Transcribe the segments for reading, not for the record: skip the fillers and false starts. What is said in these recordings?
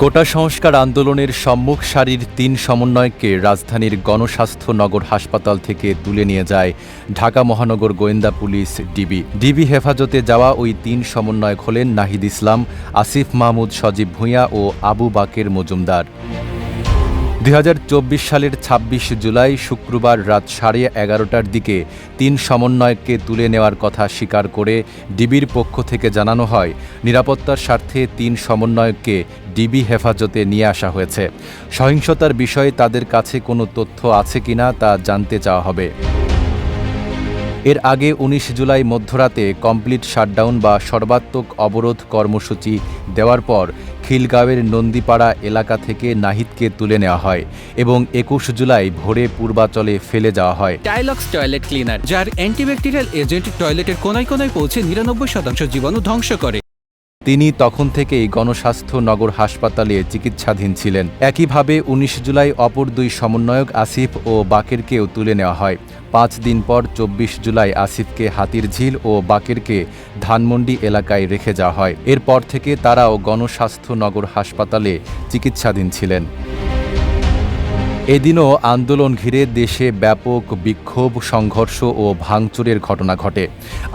কোটা সংস্কার আন্দোলনের সম্মুখ সারির ৩ সমন্বয়ককে রাজধানীর গণস্বাস্থ্য নগর হাসপাতাল থেকে তুলে নিয়ে যায় ঢাকা মহানগর গোয়েন্দা পুলিশ ডিবি হেফাজতে যাওয়া ওই ৩ সমন্বয়ক হলেন নাহিদ ইসলাম, আসিফ মাহমুদ, সজীব ভূঁইয়া ও আবু বাকের মজুমদার। ২০২৪ সালের ২৬ জুলাই শুক্রবার রাত 11:30টার দিকে ৩ সমন্বয়ককে তুলে নেওয়ার কথা স্বীকার করে ডিবির পক্ষ থেকে জানানো হয়, নিরাপত্তার স্বার্থে ৩ সমন্বয়ককে ডিবি হেফাজতে নিয়ে আসা হয়েছে। সহিংসতার বিষয়ে তাদের কাছে কোনো তথ্য আছে কিনা তা জানতে চাওয়া হবে। এর আগে ১৯ জুলাই মধ্যরাতে কমপ্লিট শাটডাউন বা সর্বাত্মক অবরোধ কর্মসূচি দেওয়ার পর খিলগাঁওয়ের নন্দীপাড়া এলাকা থেকে নাহিদকে তুলে নেওয়া হয় এবং ২১ জুলাই ভোরে পূর্বাচলে ফেলে যাওয়া হয়। টাইলক্স টয়লেট ক্লিনার, যার অ্যান্টিব্যাকটেরিয়াল এজেন্ট টয়লেটের কোনায় কোনায় পৌঁছে ৯৯% জীবাণু ধ্বংস করে। তিনি তখন থেকেই গণস্বাস্থ্য নগর হাসপাতালে চিকিৎসাধীন ছিলেন। একইভাবে ১৯ জুলাই অপর ২ সমন্বয়ক আসিফ ও বাকেরকেও তুলে নেওয়া হয়। ৫ দিন পর ২৪ জুলাই আসিফকে হাতিরঝিল ও বাকেরকে ধানমন্ডি এলাকায় রেখে যাওয়া হয়। এরপর থেকে তারাও গণস্বাস্থ্য নগর হাসপাতালে চিকিৎসাধীন ছিলেন। এদিনও আন্দোলন ঘিরে দেশে ব্যাপক বিক্ষোভ, সংঘর্ষ ও ভাঙচুরের ঘটনা ঘটে।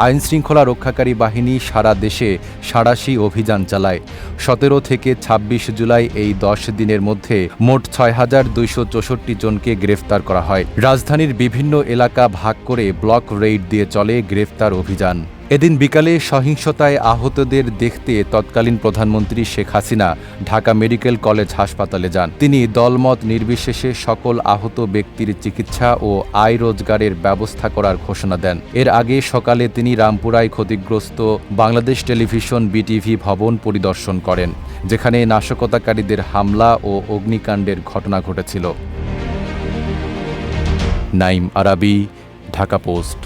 আইনশৃঙ্খলা রক্ষাকারী বাহিনী সারা দেশে সাঁড়াশি অভিযান চালায়। ১৭ থেকে ২৬ জুলাই এই ১০ দিনের মধ্যে মোট ৬,২৬৪ জনকে গ্রেফতার করা হয়। রাজধানীর বিভিন্ন এলাকা ভাগ করে ব্লক রেইড দিয়ে চলে গ্রেফতার অভিযান। এদিন বিকালে সহিংসতায় আহতদের দেখতে তৎকালীন প্রধানমন্ত্রী শেখ হাসিনা ঢাকা মেডিকেল কলেজ হাসপাতালে যান। তিনি দলমত নির্বিশেষে সকল আহত ব্যক্তির চিকিৎসা ও আয় রোজগারের ব্যবস্থা করার ঘোষণা দেন। এর আগে সকালে তিনি রামপুরায় ক্ষতিগ্রস্ত বাংলাদেশ টেলিভিশন বিটিভি ভবন পরিদর্শন করেন, যেখানে নাশকতাকারীদের হামলা ও অগ্নিকাণ্ডের ঘটনা ঘটেছিল। নাইম আরাবী, ঢাকা পোস্ট।